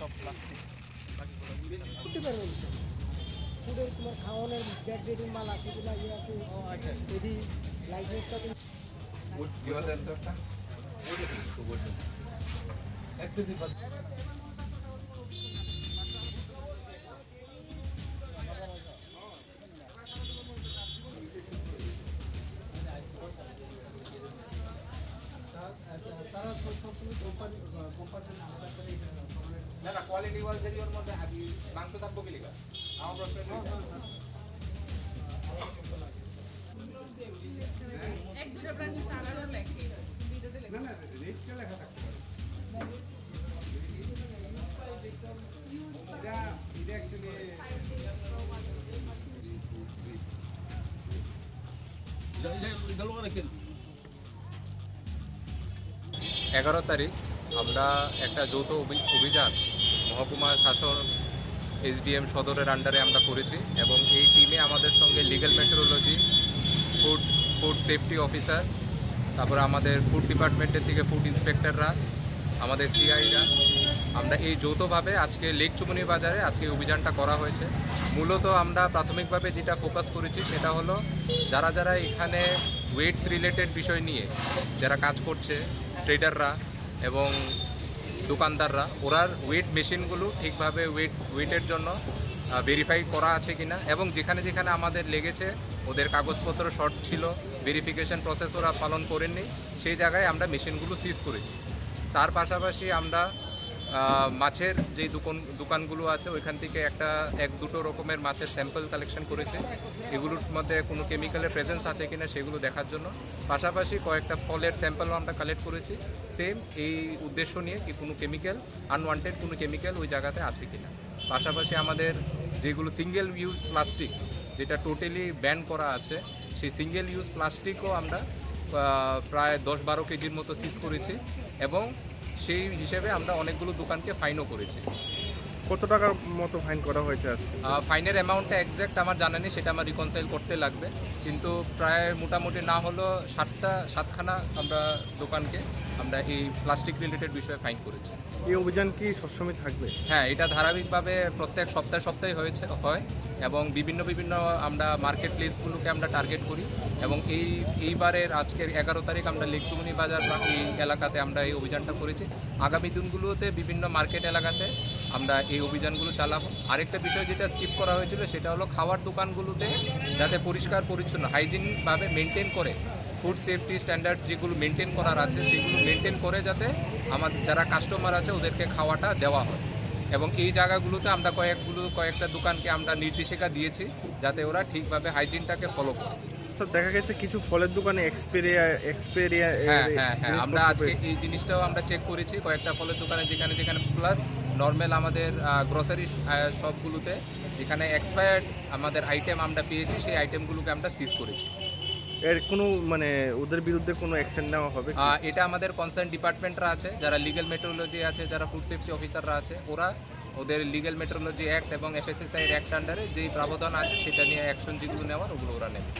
সব প্লাস্টিক ফুডের তোমার খাওয়ানোর ব্যাড রেটিং মাল আছে কিনা ইয়ে আছে যদি লাইসেন্সটা না না কোয়ালিটি ওয়াইজ এর মধ্যে আগে মাংস থাকবো কি লিখা আমার প্রশ্ন এক দুটো ব্র্যান্ড আলাদা লেখি ভিডিওতে লেখি না না রেট কে লেখা থাকতে পারে এটা অ্যাকচুয়ালি 11 তারিখ আমরা একটা যৌথ অভিযান মহকুমা শাসন এসডিএম সদরের আন্ডারে আমরা করেছি এবং এই টিমে আমাদের সঙ্গে legal metrology food safety officer তারপরে আমাদের ফুড ডিপার্টমেন্টের থেকে ফুড ইন্সপেক্টররা আমাদের সিআইরা আমরা এই যৌথভাবে আজকে লেক চুমুনি বাজারে আজকে অভিযানটা করা হয়েছে। মূলত আমরা প্রাথমিকভাবে যেটা ফোকাস করেছি সেটা হলো যারা যারা এখানে ওয়েটস রিলেটেড বিষয় নিয়ে যারা কাজ করছে ট্রেডাররা এবং দোকানদাররা ওরার ওয়েট মেশিনগুলো ঠিকভাবে ওয়েটের জন্য ভেরিফাই করা আছে কিনা এবং যেখানে যেখানে আমাদের লেগেছে ওদের কাগজপত্র শর্ট ছিল ভেরিফিকেশন প্রসেস ওরা পালন করেননি সেই জায়গায় আমরা মেশিনগুলো সিজ করেছি। তার পাশাপাশি আমরা মাছের যেই দোকানগুলো আছে ওইখান থেকে এক দুটো রকমের মাছের স্যাম্পল কালেকশন করেছে এগুলোর মধ্যে কোনো কেমিক্যালের প্রেজেন্স আছে কিনা সেগুলো দেখার জন্য। পাশাপাশি কয়েকটা ফলের স্যাম্পলও আমরা কালেক্ট করেছি সেম এই উদ্দেশ্য নিয়ে কি কোনো কেমিক্যাল আনওয়ান্টেড কোনো কেমিক্যাল ওই জায়গাতে আছে কিনা। পাশাপাশি আমাদের যেগুলো সিঙ্গেল ইউজ প্লাস্টিক যেটা টোটালি ব্যান করা আছে সেই সিঙ্গেল ইউজ প্লাস্টিকও আমরা প্রায় 10-12 কেজির মতো সিজ করেছি এবং সেই হিসেবে আমরা অনেকগুলো দোকানকে ফাইনও করেছি। কত টাকার মতো ফাইন করা হয়েছে আজকে? ফাইনের অ্যামাউন্টটা এক্স্যাক্ট আমার জানা নেই, সেটা আমার রিকনসাইল করতে লাগবে, কিন্তু প্রায় মোটামুটি না হলো 7খানা আমরা দোকানকে আমরা এই প্লাস্টিক রিলেটেড বিষয়ে ফাইন করেছি। এই অভিযান কি সবসময় থাকবে? হ্যাঁ, এটা ধারাবাহিকভাবে প্রত্যেক সপ্তাহে হয় এবং বিভিন্ন আমরা মার্কেট প্লেসগুলোকে আমরা টার্গেট করি এবং এইবারের আজকের 11 তারিখ আমরা লেক চুমুনি বাজার বা এই এলাকাতে আমরা এই অভিযানটা করেছি। আগামী দিনগুলোতে বিভিন্ন মার্কেট এলাকাতে আমরা এই অভিযানগুলো চালাবো। আরেকটা বিষয় যেটা স্কিপ করা হয়েছিল সেটা হলো খাওয়ার দোকানগুলোতে যাতে পরিষ্কার পরিচ্ছন্ন হাইজিনভাবে মেনটেন করে ফুড সেফটি স্ট্যান্ডার্ড যেগুলো মেনটেন করার আছে সেগুলো মেনটেন করে যাতে আমাদের যারা কাস্টমার আছে ওদেরকে খাওয়াটা দেওয়া হয় এবং এই জায়গাগুলোতে আমরা কয়েকটা দোকানকে আমরা নির্দেশিকা দিয়েছি যাতে ওরা ঠিকভাবে হাইজিনটাকে ফলো করে। স্যার, দেখা গেছে কিছু ফলের দোকানে এক্সপেরিয়া হ্যাঁ আমরা আজকে এই জিনিসটাও আমরা চেক করেছি কয়েকটা ফলের দোকানে যেখানে প্লাস নর্মাল আমাদের গ্রসারি শপগুলোতে যেখানে এক্সপায়ার্ড আমাদের আইটেম আমরা পেয়েছি সেই আইটেমগুলোকে আমরা সিজ করেছি। এর কোনো ওদের বিরুদ্ধে কোনো অ্যাকশন নেওয়া হবে? এটা আমাদের কনসার্ন ডিপার্টমেন্টরা আছে, যারা লিগ্যাল মেট্রোলজি আছে, যারা ফুড সেফটি অফিসাররা আছে, ওরা ওদের লিগ্যাল মেট্রোলজি অ্যাক্ট এবং FSSAI অ্যাক্ট আন্ডারে যেই প্রাবধান আছে সেটা নিয়ে অ্যাকশন যেগুলো নেওয়ার ওগুলো ওরা নেবে।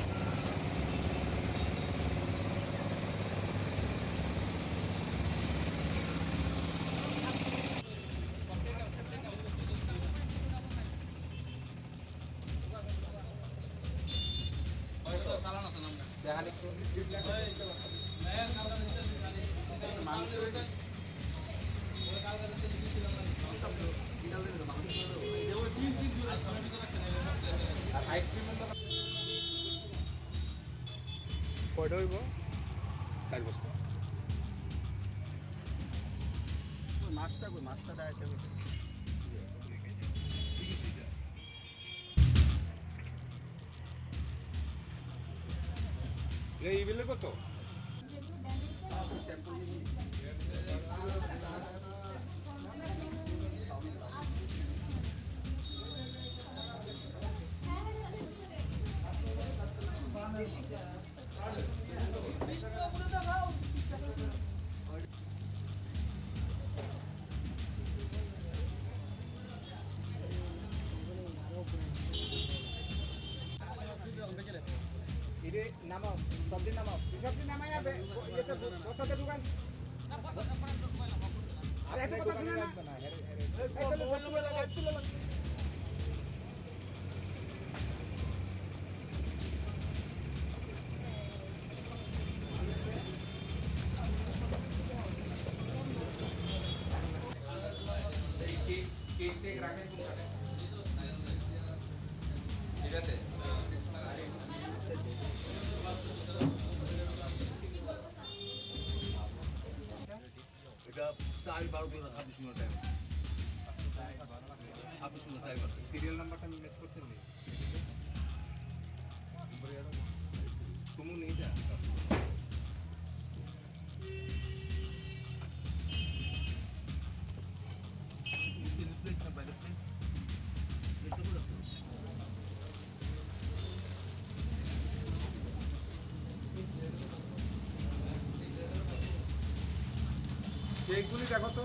কয়টা হইব? 4 বস্তা। মাছটা দেখাইতে হবে। এই বিলে কত? এটা নামাও, সবজি নামাই যাবে বস্তাতে ঢুকান। আর একটা কথা শুনে না ঠিক আছে এটা 4-12-26 টাইম 26 টাইম আছে। সিরিয়াল নাম্বারটা মিস করছেন নি সুমু নেই যা চেকগুলি দেখো তো